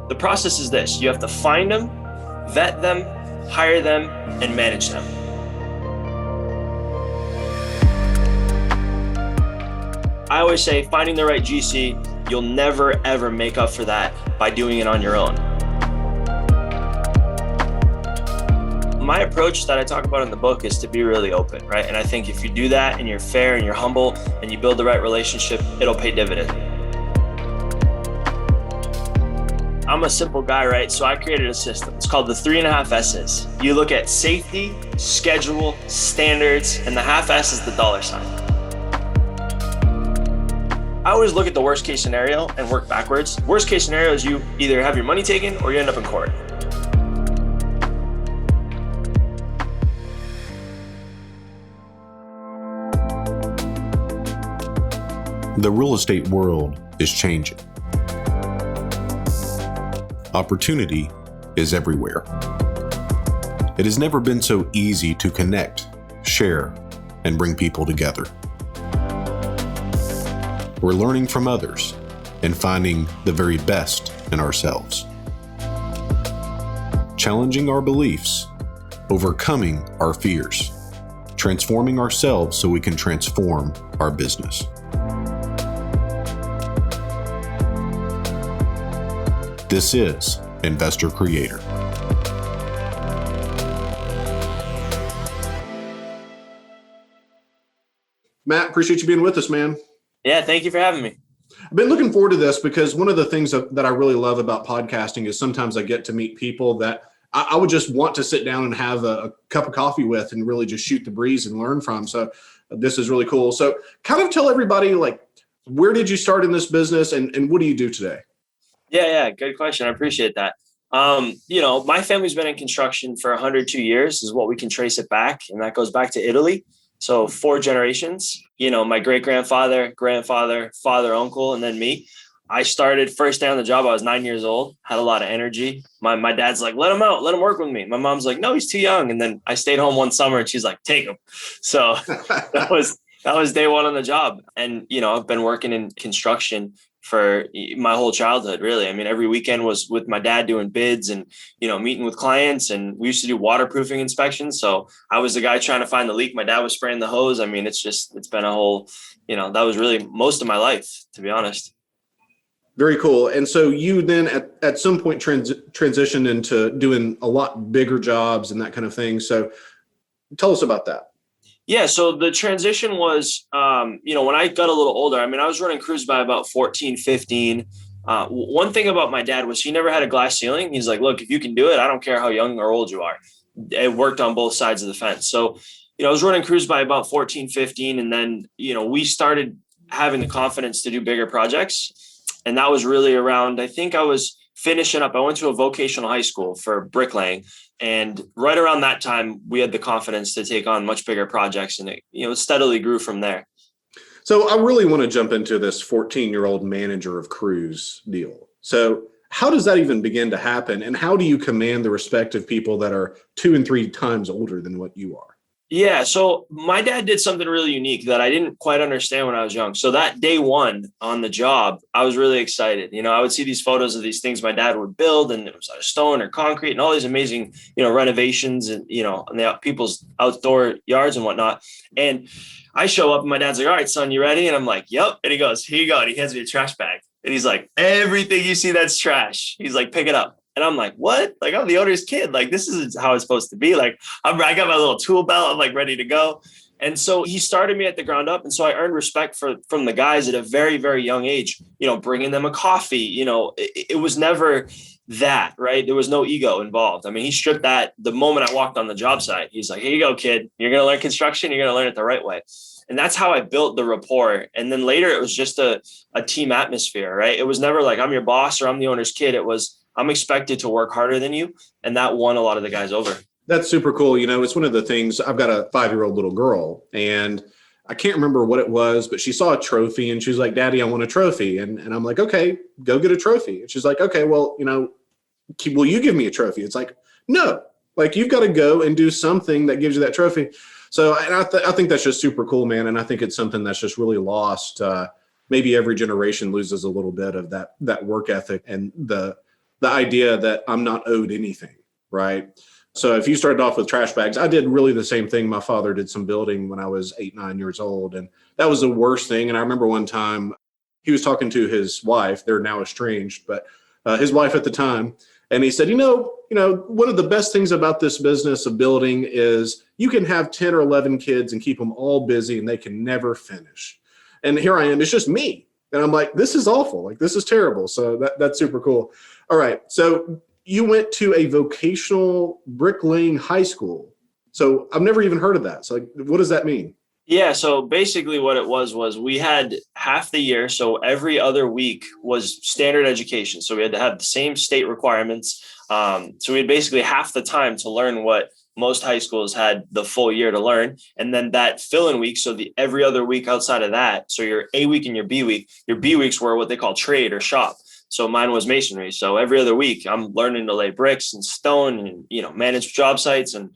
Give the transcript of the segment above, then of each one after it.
The process is this: you have to find them, vet them, hire them, and manage them. I always say finding the right GC, you'll never ever make up for that by doing it on your own. My approach that I talk about in the book is to be really open, right? And I think if you do that and you're fair and you're humble and you build the right relationship, it'll pay dividends. I'm a simple guy, right? So I created a system. It's called the 3.5 S's. You look at safety, schedule, standards, and the half S is the dollar sign. I always look at the worst case scenario and work backwards. Worst case scenario is you either have your money taken or you end up in court. The real estate world is changing. Opportunity is everywhere. It has never been so easy to connect, share, and bring people together. We're learning from others and finding the very best in ourselves. Challenging our beliefs, overcoming our fears, transforming ourselves so we can transform our business. This is Investor Creator. Matt, appreciate you being with us, man. Yeah, thank you for having me. I've been looking forward to this because one of the things that I really love about podcasting is sometimes I get to meet people that I would just want to sit down and have a cup of coffee with and really just shoot the breeze and learn from. So this is really cool. So kind of tell everybody, like, where did you start in this business and what do you do today? Yeah, good question. I appreciate that. My family's been in construction for 102 years is what we can trace it back. And that goes back to Italy. So 4 generations, my great-grandfather, grandfather, father, uncle, and then me. I started first day on the job. I was 9 years old, had a lot of energy. My dad's like, let him out, let him work with me. My mom's like, no, he's too young. And then I stayed home one summer and she's like, take him. So that was day one on the job. And, I've been working in construction for my whole childhood, really. I mean, every weekend was with my dad doing bids and, meeting with clients, and we used to do waterproofing inspections. So I was the guy trying to find the leak. My dad was spraying the hose. I mean, it's been a whole, that was really most of my life, to be honest. Very cool. And so you then at some point transitioned into doing a lot bigger jobs and that kind of thing. So tell us about that. Yeah. So the transition was, when I got a little older, I mean, I was running crews by about 14, 15. One thing about my dad was he never had a glass ceiling. He's like, look, if you can do it, I don't care how young or old you are. It worked on both sides of the fence. So, I was running crews by about 14, 15. And then, we started having the confidence to do bigger projects. And that was really around, I think I was finishing up. I went to a vocational high school for bricklaying. And right around that time, we had the confidence to take on much bigger projects, and it steadily grew from there. So I really want to jump into this 14-year-old manager of crews deal. So how does that even begin to happen? And how do you command the respect of people that are 2 and 3 times older than what you are? Yeah. So my dad did something really unique that I didn't quite understand when I was young. So that day one on the job, I was really excited. I would see these photos of these things my dad would build, and it was out of stone or concrete and all these amazing, renovations and, on the people's outdoor yards and whatnot. And I show up and my dad's like, all right, son, you ready? And I'm like, yep. And he goes, here you go. And he hands me a trash bag. And he's like, everything you see that's trash. He's like, pick it up. And I'm like, what? Like, I'm the owner's kid. Like, this is how it's supposed to be. Like, I got my little tool belt. I'm like ready to go. And so he started me at the ground up. And so I earned respect from the guys at a very, very young age, bringing them a coffee. It was never that, right? There was no ego involved. I mean, he stripped that the moment I walked on the job site. He's like, here you go, kid. You're going to learn construction. You're going to learn it the right way. And that's how I built the rapport. And then later it was just a team atmosphere, right? It was never like I'm your boss or I'm the owner's kid. It was, I'm expected to work harder than you. And that won a lot of the guys over. That's super cool. It's one of the things. I've got a 5-year-old little girl, and I can't remember what it was, but she saw a trophy and she was like, Daddy, I want a trophy. And I'm like, okay, go get a trophy. And she's like, okay, well, will you give me a trophy? It's like, no, like you've got to go and do something that gives you that trophy. So I think that's just super cool, man. And I think it's something that's just really lost. Maybe every generation loses a little bit of that work ethic and the the idea that I'm not owed anything, right? So if you started off with trash bags, I did really the same thing. My father did some building when I was 8, 9 years old. And that was the worst thing. And I remember one time he was talking to his wife. They're now estranged, but his wife at the time. And he said, one of the best things about this business of building is you can have 10 or 11 kids and keep them all busy and they can never finish. And here I am, it's just me. And I'm like, this is awful. Like, this is terrible. So that's super cool. All right. So you went to a vocational bricklaying high school. So I've never even heard of that. So like, what does that mean? Yeah. So basically what it was we had half the year. So every other week was standard education. So we had to have the same state requirements. So we had basically half the time to learn what most high schools had the full year to learn. And then that fill-in week, so the every other week outside of that, so your A week and your B weeks were what they call trade or shop. So mine was masonry. So every other week I'm learning to lay bricks and stone and, manage job sites. And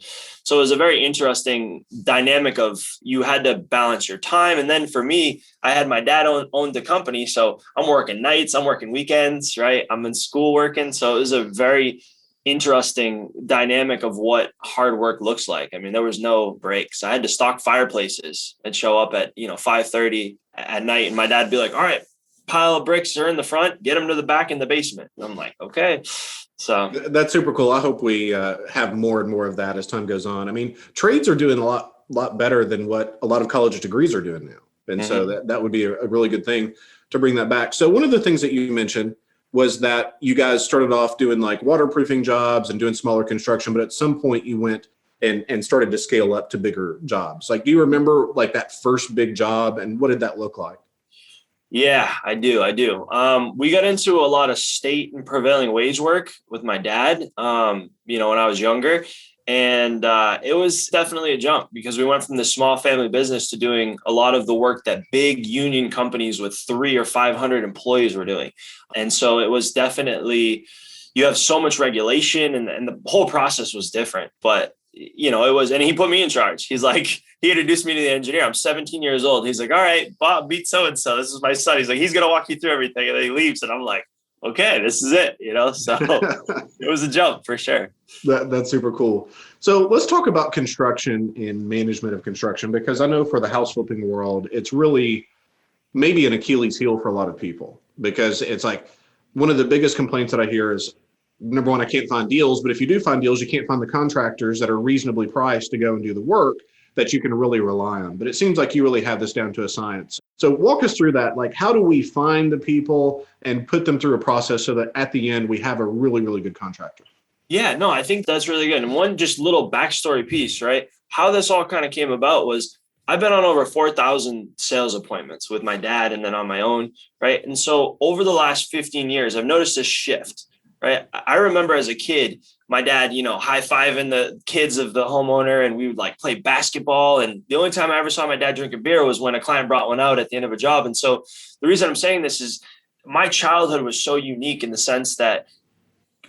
so it was a very interesting dynamic of you had to balance your time. And then for me, I had my dad owned the company. So I'm working nights, I'm working weekends, right? I'm in school working. So it was a very interesting dynamic of what hard work looks like. I mean, there was no breaks. I had to stock fireplaces and show up at, 5:30 at night. And my dad would be like, all right, pile of bricks are in the front, get them to the back in the basement. And I'm like, okay. So that's super cool. I hope we have more and more of that as time goes on. I mean, trades are doing a lot better than what a lot of college degrees are doing now. And so that would be a really good thing to bring that back. So one of the things that you mentioned was that you guys started off doing like waterproofing jobs and doing smaller construction, but at some point you went and started to scale up to bigger jobs. Like, do you remember like that first big job and what did that look like? Yeah, I do. We got into a lot of state and prevailing wage work with my dad, when I was younger. And it was definitely a jump because we went from the small family business to doing a lot of the work that big union companies with 300 or 500 employees were doing. And so it was definitely, you have so much regulation and the whole process was different. But it was, and he put me in charge. He's like, he introduced me to the engineer. I'm 17 years old. He's like, all right, Bob, meet so-and-so. This is my son. He's like, he's going to walk you through everything. And then he leaves. And I'm like, okay, this is it, so it was a jump for sure. That's super cool. So let's talk about construction and management of construction, because I know for the house flipping world, it's really maybe an Achilles heel for a lot of people, because it's like one of the biggest complaints that I hear is, number one, I can't find deals, but if you do find deals, you can't find the contractors that are reasonably priced to go and do the work that you can really rely on. But it seems like you really have this down to a science. So walk us through that. Like, how do we find the people and put them through a process so that at the end we have a really, really good contractor? Yeah, no, I think that's really good. And one just little backstory piece, right? How this all kind of came about was I've been on over 4,000 sales appointments with my dad and then on my own, right? And so over the last 15 years, I've noticed a shift. Right. I remember as a kid, my dad, high-fiving the kids of the homeowner, and we would like play basketball. And the only time I ever saw my dad drink a beer was when a client brought one out at the end of a job. And so the reason I'm saying this is my childhood was so unique in the sense that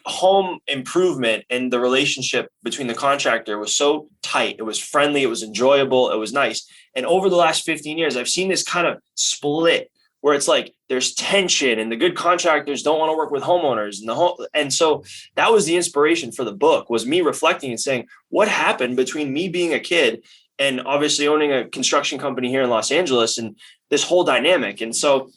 home improvement and the relationship between the contractor was so tight. It was friendly. It was enjoyable. It was nice. And over the last 15 years, I've seen this kind of split where it's like there's tension and the good contractors don't want to work with homeowners and so that was the inspiration for the book, was me reflecting and saying, what happened between me being a kid and obviously owning a construction company here in Los Angeles and this whole dynamic. And so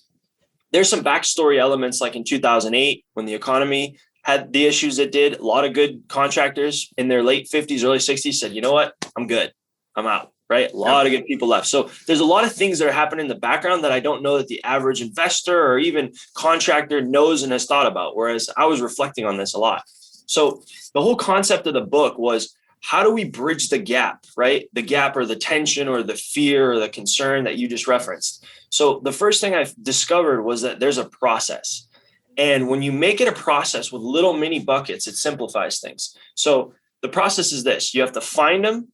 there's some backstory elements, like in 2008 when the economy had the issues it did, a lot of good contractors in their late 50s, early 60s said, you know what, I'm good, I'm out. Right. A lot of good people left. So there's a lot of things that are happening in the background that I don't know that the average investor or even contractor knows and has thought about. Whereas I was reflecting on this a lot. So the whole concept of the book was, how do we bridge the gap, right? The gap or the tension or the fear or the concern that you just referenced. So the first thing I discovered was that there's a process. And when you make it a process with little mini buckets, it simplifies things. So the process is this: you have to find them,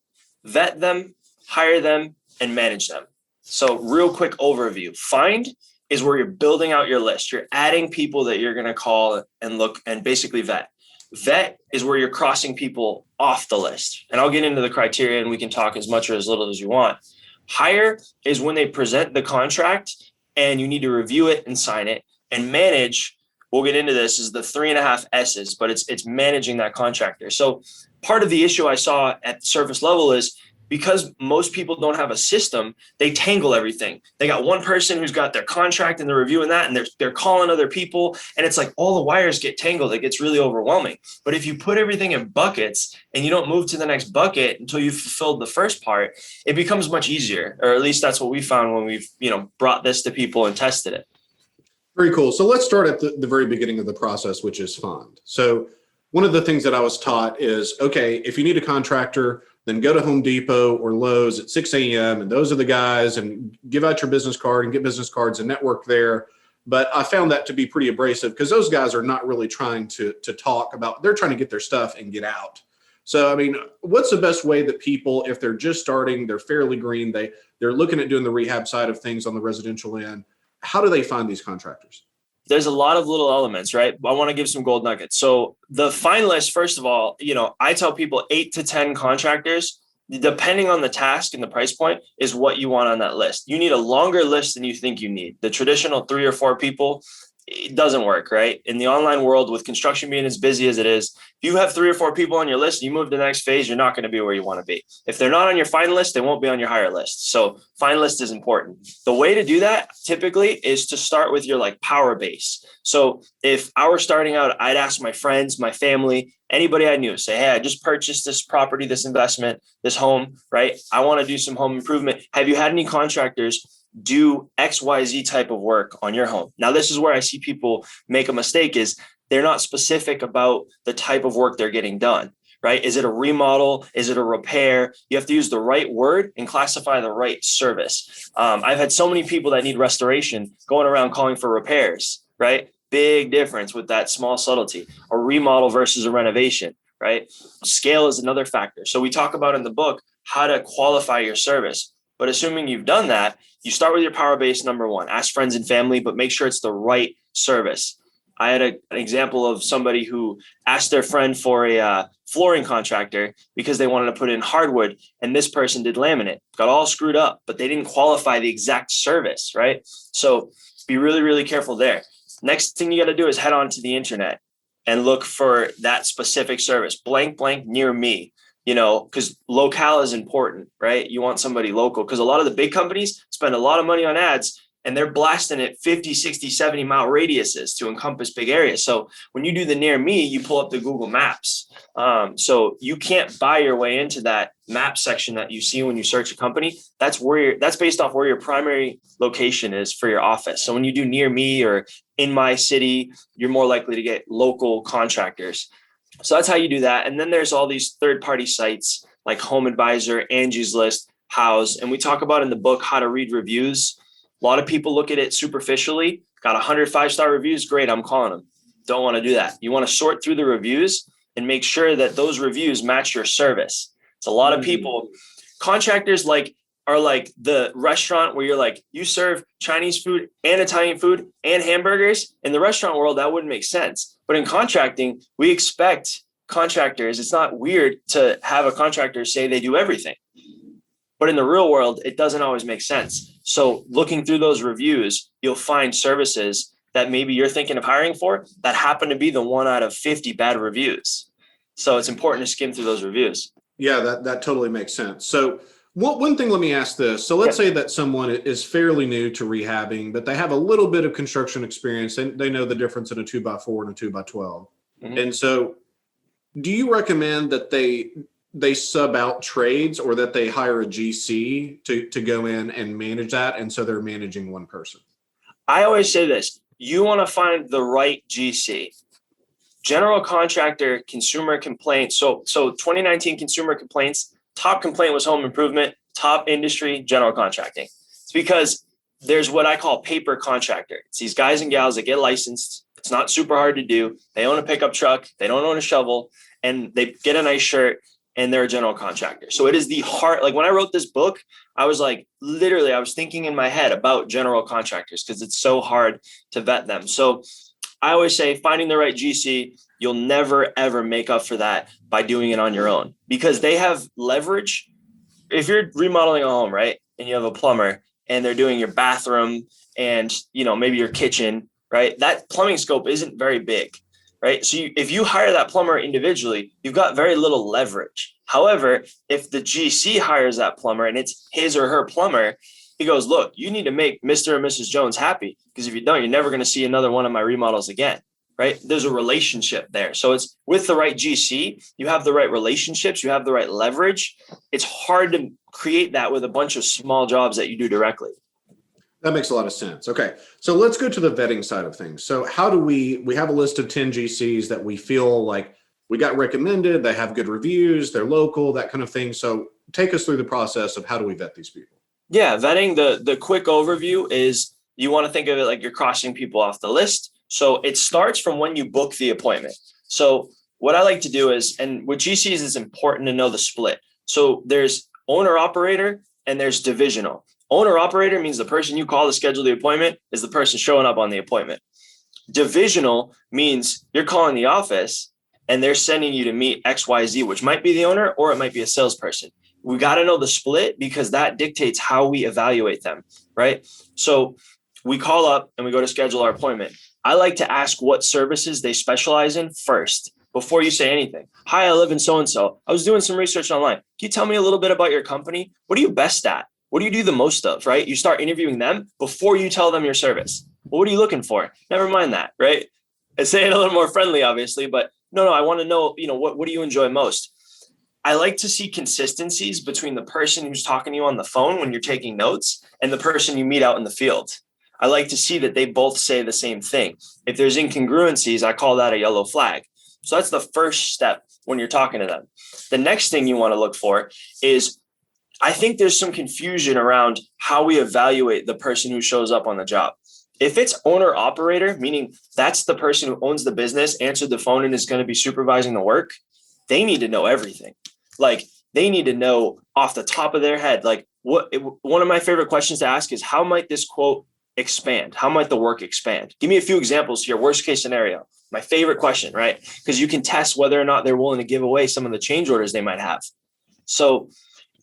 vet them, hire them, and manage them. So real quick overview. Find is where you're building out your list. You're adding people that you're going to call and look and basically vet. Vet is where you're crossing people off the list. And I'll get into the criteria and we can talk as much or as little as you want. Hire is when they present the contract and you need to review it and sign it. And manage we'll get into this, is the 3.5 S's, but it's managing that contractor. So part of the issue I saw at the surface level is because most people don't have a system, they tangle everything. They got one person who's got their contract and they're reviewing that, and they're calling other people, and it's like all the wires get tangled. It gets really overwhelming. But if you put everything in buckets and you don't move to the next bucket until you've fulfilled the first part, it becomes much easier. Or at least that's what we found when we've, brought this to people and tested it. Very cool. So let's start at the very beginning of the process, which is fund. So one of the things that I was taught is, okay, if you need a contractor, then go to Home Depot or Lowe's at 6 a.m. and those are the guys, and give out your business card and get business cards and network there. But I found that to be pretty abrasive because those guys are not really trying to talk about, they're trying to get their stuff and get out. So, I mean, what's the best way that people, if they're just starting, they're fairly green, they're looking at doing the rehab side of things on the residential end, how do they find these contractors? There's a lot of little elements, right? I want to give some gold nuggets. So the finalists, first of all, I tell people 8 to 10 contractors, depending on the task and the price point, is what you want on that list. You need a longer list than you think you need. The traditional 3 or 4 people, it doesn't work, right? In the online world, with construction being as busy as it is, if you have 3 or 4 people on your list, you move to the next phase, you're not going to be where you want to be. If they're not on your finalist, they won't be on your higher list. So finalist is important. The way to do that typically is to start with your power base. So if I were starting out, I'd ask my friends, my family, anybody I knew, say, hey, I just purchased this property, this investment, this home, right? I want to do some home improvement. Have you had any contractors do XYZ type of work on your home? Now, this is where I see people make a mistake, is they're not specific about the type of work they're getting done, right? Is it a remodel? Is it a repair? You have to use the right word and classify the right service. I've had so many people that need restoration going around calling for repairs, right? Big difference with that small subtlety. A remodel versus a renovation, right? Scale is another factor. So we talk about in the book how to qualify your service. But assuming you've done that, you start with your power base, number one. Ask friends and family, but make sure it's the right service. I had an example of somebody who asked their friend for a flooring contractor because they wanted to put in hardwood, and this person did laminate. Got all screwed up, but they didn't qualify the exact service, right? So be really, really careful there. Next thing you got to do is head on to the internet and look for that specific service, blank, near me. Because locale is important, right? You want somebody local, because a lot of the big companies spend a lot of money on ads and they're blasting it 50, 60, 70 mile radiuses to encompass big areas. So when you do the near me, you pull up the Google Maps. So you can't buy your way into that map section that you see when you search a company. That's based off where your primary location is for your office. So when you do near me or in my city, you're more likely to get local contractors. So that's how you do that. And then there's all these third-party sites like Home Advisor, Angie's List, House. And we talk about in the book how to read reviews. A lot of people look at it superficially. Got 100 5-star reviews. Great, I'm calling them. Don't want to do that. You want to sort through the reviews and make sure that those reviews match your service. It's a lot of people, contractors are like the restaurant where you're like, you serve Chinese food and Italian food and hamburgers. In the restaurant world, that wouldn't make sense. But in contracting, we expect contractors, it's not weird to have a contractor say they do everything. But in the real world, it doesn't always make sense. So looking through those reviews, you'll find services that maybe you're thinking of hiring for that happen to be the 1 out of 50 bad reviews. So it's important to skim through those reviews. Yeah, that totally makes sense. So one thing, let me ask this. So let's say that someone is fairly new to rehabbing, but they have a little bit of construction experience and they know the difference in a 2x4 and a 2x12. Mm-hmm. And so do you recommend that they sub out trades or that they hire a GC to go in and manage that? And so they're managing one person. I always say this, you want to find the right GC. General contractor, consumer complaints. So 2019 consumer complaints, top complaint was home improvement, top industry, general contracting. It's because there's what I call paper contractor. It's these guys and gals that get licensed. It's not super hard to do. They own a pickup truck. They don't own a shovel, and they get a nice shirt, and they're a general contractor. So it is the heart. Like when I wrote this book, I was like, literally, I was thinking in my head about general contractors because it's so hard to vet them. So I always say finding the right GC, you'll never, ever make up for that by doing it on your own because they have leverage. If you're remodeling a home, right, and you have a plumber and they're doing your bathroom and, maybe your kitchen, right? That plumbing scope isn't very big, right? So if you hire that plumber individually, you've got very little leverage. However, if the GC hires that plumber and it's his or her plumber, he goes, look, you need to make Mr. and Mrs. Jones happy, because if you don't, you're never going to see another one of my remodels again, right? There's a relationship there. So it's with the right GC, you have the right relationships, you have the right leverage. It's hard to create that with a bunch of small jobs that you do directly. That makes a lot of sense. Okay. So let's go to the vetting side of things. So how do we have a list of 10 GCs that we feel like we got recommended, they have good reviews, they're local, that kind of thing. So take us through the process of how do we vet these people? Yeah, vetting, the quick overview is you want to think of it like you're crossing people off the list. So it starts from when you book the appointment. So what I like to do is, and with GCs, it's important to know the split. So there's owner operator and there's divisional. Owner operator means the person you call to schedule the appointment is the person showing up on the appointment. Divisional means you're calling the office and they're sending you to meet XYZ, which might be the owner or it might be a salesperson. We got to know the split because that dictates how we evaluate them, right? So we call up and we go to schedule our appointment. I like to ask what services they specialize in first before you say anything. Hi, I live in so-and-so. I was doing some research online. Can you tell me a little bit about your company? What are you best at? What do you do the most of, right? You start interviewing them before you tell them your service. Well, what are you looking for? Never mind that, right? I say it a little more friendly, obviously, but no, I want to know, what do you enjoy most? I like to see consistencies between the person who's talking to you on the phone when you're taking notes and the person you meet out in the field. I like to see that they both say the same thing. If there's incongruencies, I call that a yellow flag. So that's the first step when you're talking to them. The next thing you want to look for is, I think there's some confusion around how we evaluate the person who shows up on the job. If it's owner operator, meaning that's the person who owns the business, answered the phone and is going to be supervising the work, they need to know everything. Like they need to know off the top of their head, like one of my favorite questions to ask is, how might this quote expand? How might the work expand? Give me a few examples here. Worst case scenario. My favorite question, right? Because you can test whether or not they're willing to give away some of the change orders they might have. So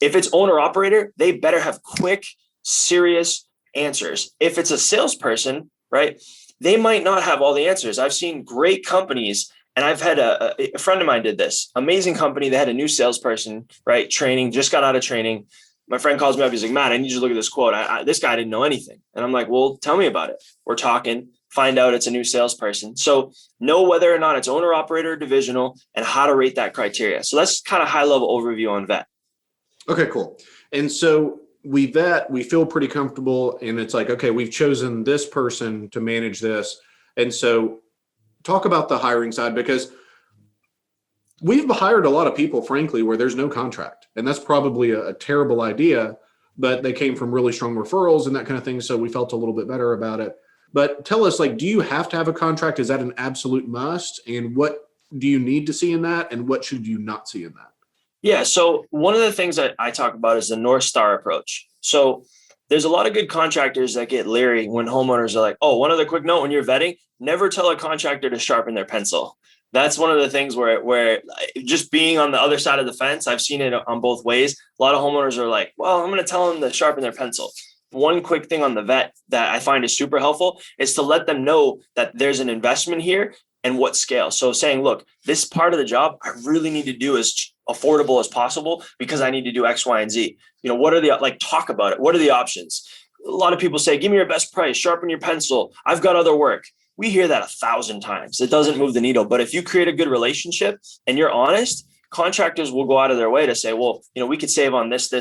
if it's owner operator, they better have quick, serious answers. If it's a salesperson, right, they might not have all the answers. I've seen great companies, and I've had a friend of mine did this amazing company. They had a new salesperson, right? Training, just got out of training. My friend calls me up. He's like, Matt, I need you to look at this quote. This guy didn't know anything. And I'm like, well, tell me about it. We're talking, find out it's a new salesperson. So know whether or not it's owner operator or divisional and how to rate that criteria. So that's kind of high level overview on vet. Okay, cool. And so we vet, we feel pretty comfortable, and it's like, okay, we've chosen this person to manage this. And so talk about the hiring side, because we've hired a lot of people, frankly, where there's no contract. And that's probably a terrible idea, but they came from really strong referrals and that kind of thing. So we felt a little bit better about it. But tell us, like, do you have to have a contract? Is that an absolute must? And what do you need to see in that? And what should you not see in that? Yeah. So one of the things that I talk about is the North Star approach. So there's a lot of good contractors that get leery when homeowners are like, oh, one other quick note when you're vetting, never tell a contractor to sharpen their pencil. That's one of the things where just being on the other side of the fence, I've seen it on both ways. A lot of homeowners are like, well, I'm going to tell them to sharpen their pencil. One quick thing on the vet that I find is super helpful is to let them know that there's an investment here and what scale. So saying, look, this part of the job I really need to do as affordable as possible because I need to do X, Y, and Z. What are talk about it. What are the options? A lot of people say, give me your best price, sharpen your pencil. I've got other work. We hear that 1,000 times. It doesn't move the needle. But if you create a good relationship and you're honest, contractors will go out of their way to say, well, we could save on this. So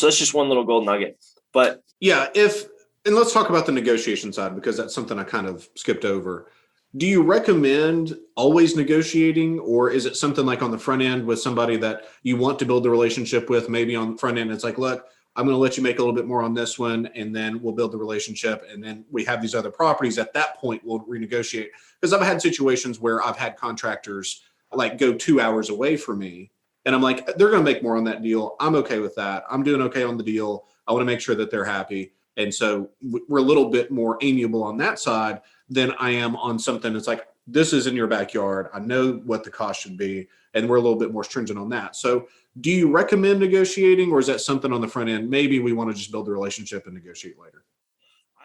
that's just one little gold nugget. But yeah, and let's talk about the negotiation side, because that's something I kind of skipped over. Do you recommend always negotiating, or is it something like on the front end with somebody that you want to build the relationship with? Maybe on the front end, it's like, look, I'm going to let you make a little bit more on this one, and then we'll build the relationship. And then we have these other properties. At that point, we'll renegotiate. Because I've had situations where I've had contractors like go 2 hours away from me, and I'm like, they're going to make more on that deal. I'm okay with that. I'm doing okay on the deal. I want to make sure that they're happy. And so we're a little bit more amiable on that side than I am on something that's like, this is in your backyard. I know what the cost should be. And we're a little bit more stringent on that. So do you recommend negotiating, or is that something on the front end? Maybe we want to just build the relationship and negotiate later.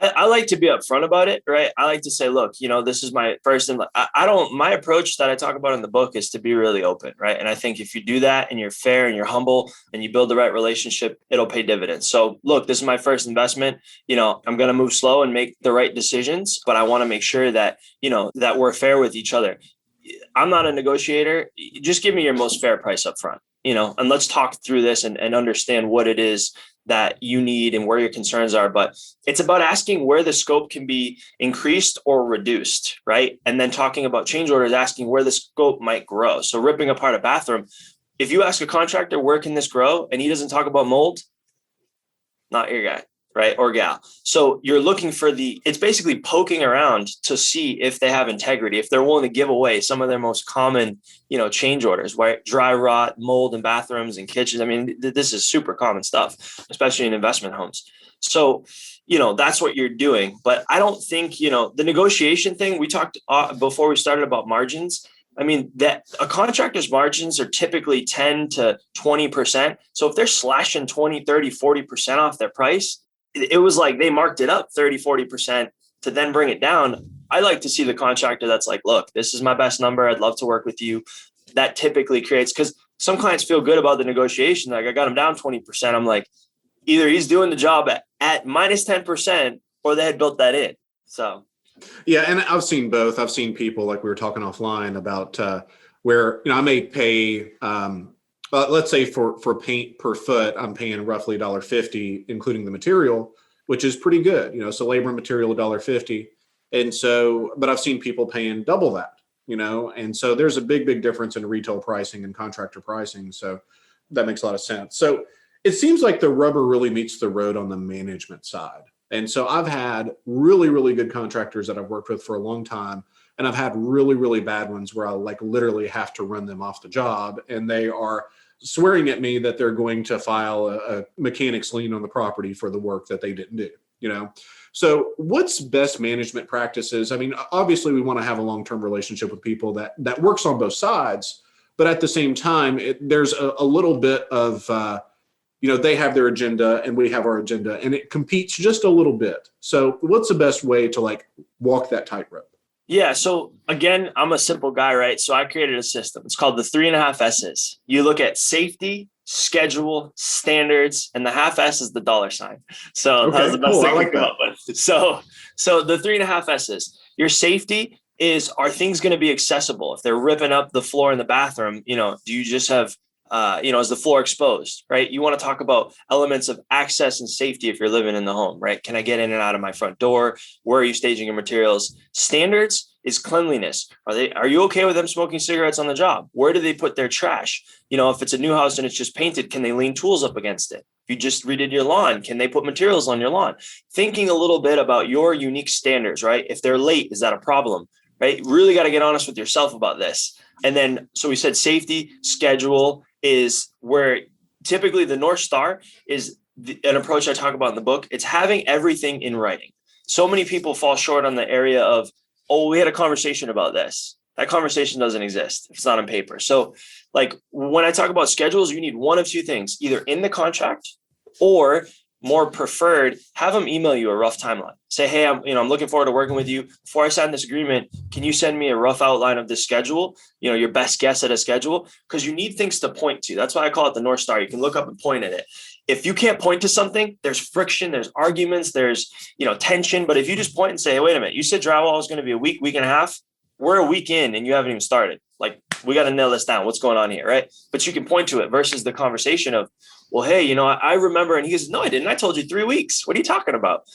I like to be upfront about it, right? I like to say, look, this is my first, and I don't, my approach that I talk about in the book is to be really open, right? And I think if you do that and you're fair and you're humble and you build the right relationship, it'll pay dividends. So look, this is my first investment. I'm going to move slow and make the right decisions, but I want to make sure that, that we're fair with each other. I'm not a negotiator. Just give me your most fair price up front, and let's talk through this and understand what it is that you need and where your concerns are. But it's about asking where the scope can be increased or reduced, right? And then talking about change orders, asking where the scope might grow. So ripping apart a bathroom, if you ask a contractor, where can this grow? And he doesn't talk about mold, not your guy, right? Or gal. So you're looking for it's basically poking around to see if they have integrity, if they're willing to give away some of their most common, change orders, right? Dry rot, mold in bathrooms and kitchens. I mean, this is super common stuff, especially in investment homes. So, that's what you're doing. But I don't think, the negotiation thing, we talked before we started about margins. I mean, that a contractor's margins are typically 10 to 20%. So if they're slashing 20, 30, 40% off their price, it was like they marked it up 30, 40% to then bring it down. I like to see the contractor that's like, look, this is my best number. I'd love to work with you. That typically creates, because some clients feel good about the negotiation. Like, I got him down 20%. I'm like, either he's doing the job at minus 10% or they had built that in. So. Yeah. And I've seen both. I've seen people, like we were talking offline about where, I may pay, let's say for paint per foot, I'm paying roughly $1.50, including the material, which is pretty good. So labor and material, $1.50. And so, but I've seen people paying double that, and so there's a big difference in retail pricing and contractor pricing. So that makes a lot of sense. So it seems like the rubber really meets the road on the management side. And so I've had really good contractors that I've worked with for a long time. And I've had really bad ones where I literally have to run them off the job, and they are swearing at me that they're going to file a mechanic's lien on the property for the work that they didn't do, So what's best management practices? I mean, obviously we want to have a long-term relationship with people that works on both sides, but at the same time, there's a little bit of, they have their agenda and we have our agenda, and it competes just a little bit. So what's the best way to walk that tightrope? Yeah. So again, I'm a simple guy, right? So I created a system. It's called the 3.5 S's. You look at safety, schedule, standards, and the half S is the $. So that was the best thing I come up with. So the 3.5 S's. Your safety is, are things going to be accessible? If they're ripping up the floor in the bathroom, do you just have is the floor exposed, right? You want to talk about elements of access and safety if you're living in the home, right? Can I get in and out of my front door? Where are you staging your materials? Standards is cleanliness. Are you okay with them smoking cigarettes on the job? Where do they put their trash? If it's a new house and it's just painted, can they lean tools up against it? If you just redid your lawn, can they put materials on your lawn? Thinking a little bit about your unique standards, right? If they're late, is that a problem, right? Really got to get honest with yourself about this. And then, so we said safety, schedule is where typically the North Star is an approach I talk about in the book. It's having everything in writing. So many people fall short on the area of, we had a conversation about this. That conversation doesn't exist if it's not on paper. So when I talk about schedules, you need one of two things, either in the contract or more preferred, have them email you a rough timeline. Say, hey, I'm looking forward to working with you. Before I sign this agreement, can you send me a rough outline of this schedule? Your best guess at a schedule, because you need things to point to. That's why I call it the North Star. You can look up and point at it. If you can't point to something, there's friction, there's arguments, there's, tension. But if you just point and say, hey, wait a minute, you said drywall is going to be a week and a half. We're a week in and you haven't even started. We got to nail this down. What's going on here, right? But you can point to it versus the conversation of, well, hey, I remember. And he goes, no, I didn't. I told you 3 weeks. What are you talking about?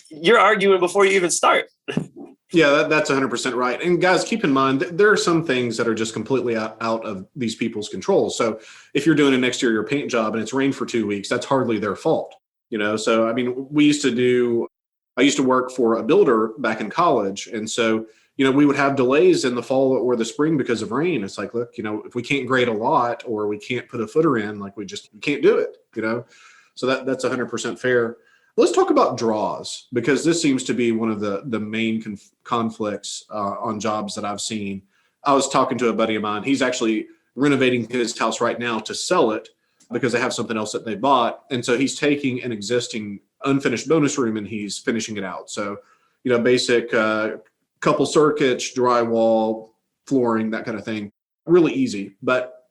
You're arguing before you even start. Yeah, that's 100% right. And guys, keep in mind, there are some things that are just completely out of these people's control. So if you're doing an exterior paint job and it's rained for 2 weeks, that's hardly their fault. So, I mean, I used to work for a builder back in college. And so, we would have delays in the fall or the spring because of rain. It's like, look, if we can't grade a lot or we can't put a footer in, we can't do it, So that's 100% fair. Let's talk about draws, because this seems to be one of the main conflicts on jobs that I've seen. I was talking to a buddy of mine. He's actually renovating his house right now to sell it because they have something else that they bought. And so he's taking an existing unfinished bonus room and he's finishing it out. So, basic couple circuits, drywall, flooring, that kind of thing. Really easy. But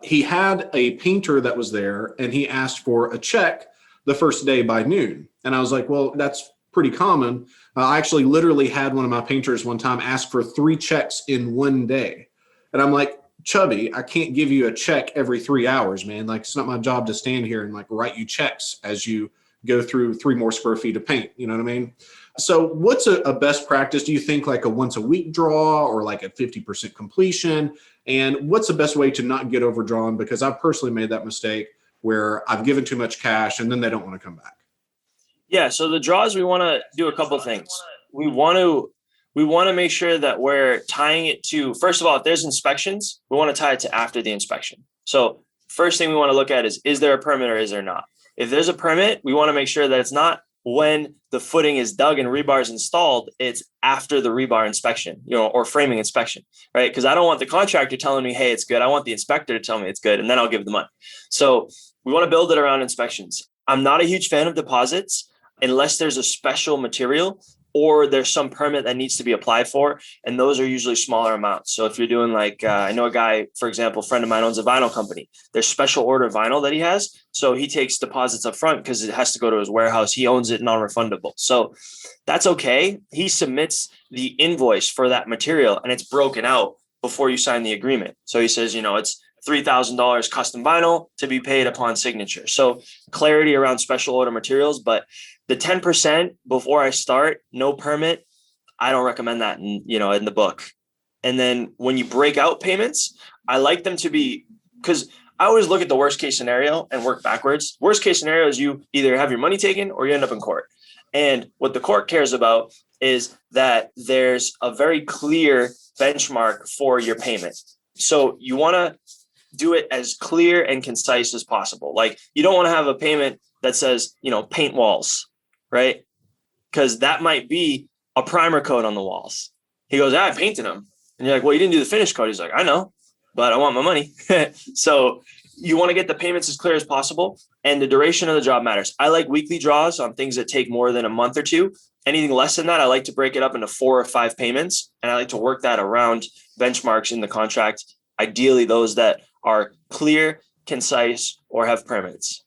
he had a painter that was there and he asked for a check the first day by noon. And I was like, well, that's pretty common. I actually literally had one of my painters one time ask for 3 checks in one day. And I'm like, Chubby, I can't give you a check every 3 hours, man. Like, it's not my job to stand here and like write you checks as you go through 3 more square feet of paint. You know what I mean? So what's a best practice? Do you think like a once a week draw or like a 50% completion? And what's the best way to not get overdrawn? Because I've personally made that mistake where I've given too much cash and then they don't want to come back. Yeah. So the draws, we want to do a couple of things. We want to make sure that we're tying it to, first of all, if there's inspections, we want to tie it to after the inspection. So first thing we want to look at is there a permit or is there not? If there's a permit, we want to make sure that it's not when the footing is dug and rebar is installed, it's after the rebar inspection, or framing inspection, right? Because I don't want the contractor telling me, hey, it's good. I want the inspector to tell me it's good, and then I'll give the money. So we want to build it around inspections. I'm not a huge fan of deposits unless there's a special material or there's some permit that needs to be applied for. And those are usually smaller amounts. So if you're doing like, I know a guy, for example, a friend of mine owns a vinyl company. There's special order vinyl that he has. So he takes deposits up front because it has to go to his warehouse. He owns it non-refundable. So that's okay. He submits the invoice for that material and it's broken out before you sign the agreement. So he says, it's $3,000 custom vinyl to be paid upon signature. So clarity around special order materials, but the 10% before I start, no permit, I don't recommend that in the book. And then when you break out payments, I like them to be, because I always look at the worst case scenario and work backwards. Worst case scenario is you either have your money taken or you end up in court. And what the court cares about is that there's a very clear benchmark for your payment. So you want to do it as clear and concise as possible. Like, you don't want to have a payment that says, paint walls, right? Because that might be a primer coat on the walls. He goes, I painted them. And you're like, well, you didn't do the finish coat. He's like, I know, but I want my money. So you want to get the payments as clear as possible. And the duration of the job matters. I like weekly draws on things that take more than a month or two. Anything less than that, I like to break it up into 4 or 5 payments. And I like to work that around benchmarks in the contract. Ideally, those that are clear, concise, or have permits.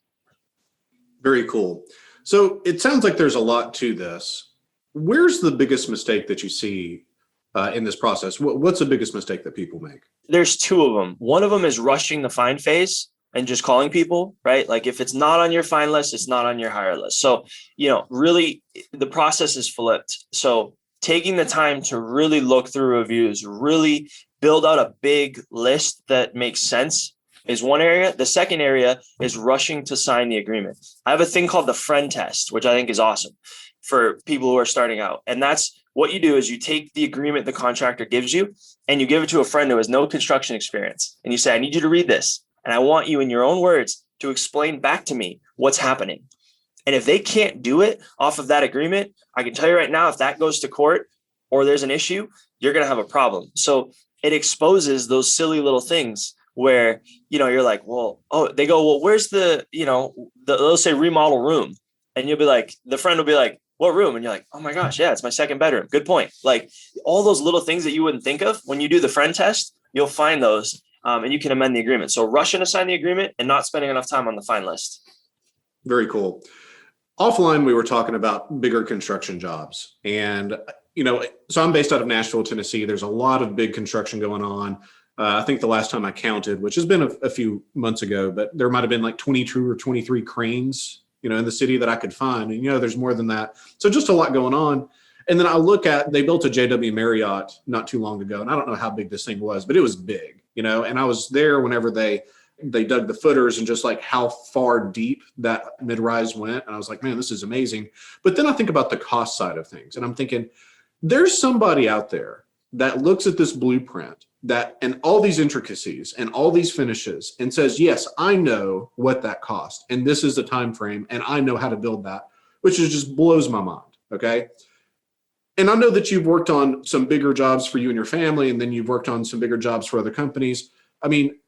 Very cool. So it sounds like there's a lot to this. Where's the biggest mistake that you see in this process? What's the biggest mistake that people make? There's 2 of them. One of them is rushing the find phase and just calling people, right? Like, if it's not on your find list, it's not on your hire list. So, really the process is flipped. So taking the time to really look through reviews, really build out a big list that makes sense is one area. The second area is rushing to sign the agreement. I have a thing called the friend test, which I think is awesome for people who are starting out. And that's what you do is you take the agreement the contractor gives you and you give it to a friend who has no construction experience. And you say, I need you to read this. And I want you in your own words to explain back to me what's happening. And if they can't do it off of that agreement, I can tell you right now, if that goes to court or there's an issue, you're going to have a problem. So it exposes those silly little things where, you're like, they go, well, where's they'll say remodel room. And you'll be like, the friend will be like, what room? And you're like, oh my gosh, yeah, it's my second bedroom. Good point. Like, all those little things that you wouldn't think of when you do the friend test, you'll find those and you can amend the agreement. So rushing to sign the agreement and not spending enough time on the find list. Very cool. Offline, we were talking about bigger construction jobs. And, so I'm based out of Nashville, Tennessee. There's a lot of big construction going on. I think the last time I counted, which has been a few months ago, but there might've been like 22 or 23 cranes, in the city that I could find. And, there's more than that. So just a lot going on. And then I look they built a JW Marriott not too long ago. And I don't know how big this thing was, but it was big, and I was there whenever they dug the footers and just like how far deep that mid-rise went. And I was like, man, this is amazing. But then I think about the cost side of things. And I'm thinking, there's somebody out there that looks at this blueprint and all these intricacies and all these finishes and says, yes, I know what that cost. And this is the time frame. And I know how to build that, which just blows my mind. Okay. And I know that you've worked on some bigger jobs for you and your family, and then you've worked on some bigger jobs for other companies. I mean,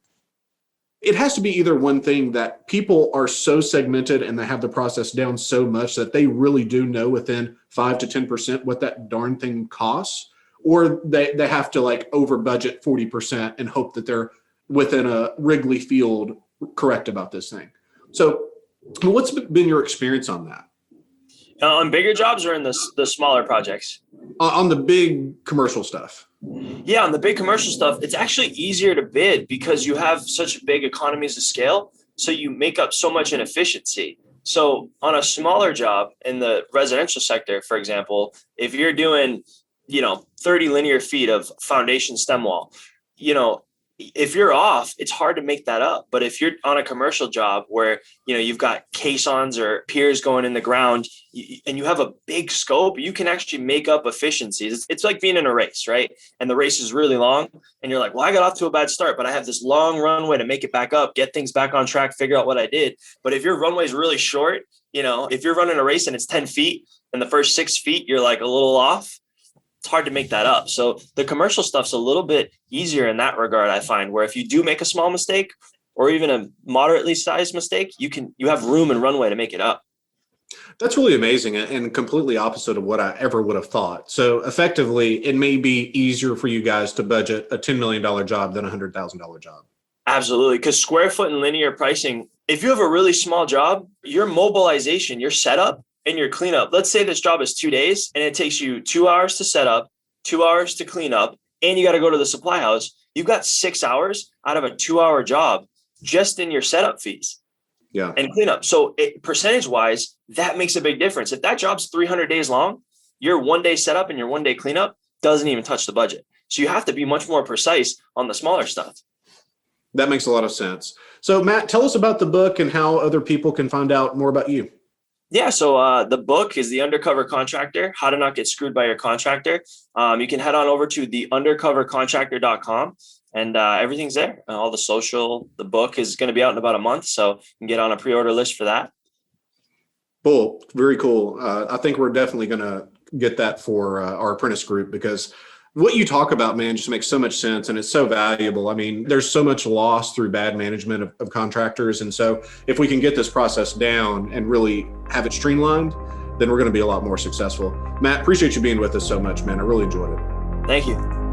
It has to be either one thing that people are so segmented and they have the process down so much that they really do know within 5 to 10% what that darn thing costs, or they have to like over budget 40% and hope that they're within a Wrigley field correct about this thing. So what's been your experience on that? On bigger jobs or in the smaller projects? On the big commercial stuff. Yeah, on the big commercial stuff, it's actually easier to bid because you have such big economies of scale. So you make up so much inefficiency. So on a smaller job in the residential sector, for example, if you're doing, 30 linear feet of foundation stem wall, if you're off, it's hard to make that up. But if you're on a commercial job where, you've got caissons or piers going in the ground and you have a big scope, you can actually make up efficiencies. It's like being in a race, right? And the race is really long and you're like, well, I got off to a bad start, but I have this long runway to make it back up, get things back on track, figure out what I did. But if your runway is really short, if you're running a race and it's 10 feet and the first 6 feet, you're like a little off, it's hard to make that up. So the commercial stuff's a little bit easier in that regard, I find, where if you do make a small mistake or even a moderately sized mistake, you have room and runway to make it up. That's really amazing and completely opposite of what I ever would have thought. So effectively, it may be easier for you guys to budget a $10 million job than a $100,000 job. Absolutely. Because square foot and linear pricing, if you have a really small job, your mobilization, your setup, and your cleanup, let's say this job is 2 days and it takes you 2 hours to set up, 2 hours to clean up, and you got to go to the supply house. You've got 6 hours out of a 2-hour job just in your setup fees and cleanup. So percentage wise, that makes a big difference. If that job's 300 days long, your 1 day setup and your 1 day cleanup doesn't even touch the budget. So you have to be much more precise on the smaller stuff. That makes a lot of sense. So Matt, tell us about the book and how other people can find out more about you. Yeah, so the book is The Undercover Contractor, How to Not Get Screwed by Your Contractor. You can head on over to theundercovercontractor.com and everything's there. All the social, the book is going to be out in about a month, so you can get on a pre-order list for that. Cool. Very cool. I think we're definitely going to get that for our apprentice group because what you talk about, man, just makes so much sense and it's so valuable. I mean, there's so much loss through bad management of contractors. And so if we can get this process down and really have it streamlined, then we're going to be a lot more successful. Matt, appreciate you being with us so much, man. I really enjoyed it. Thank you.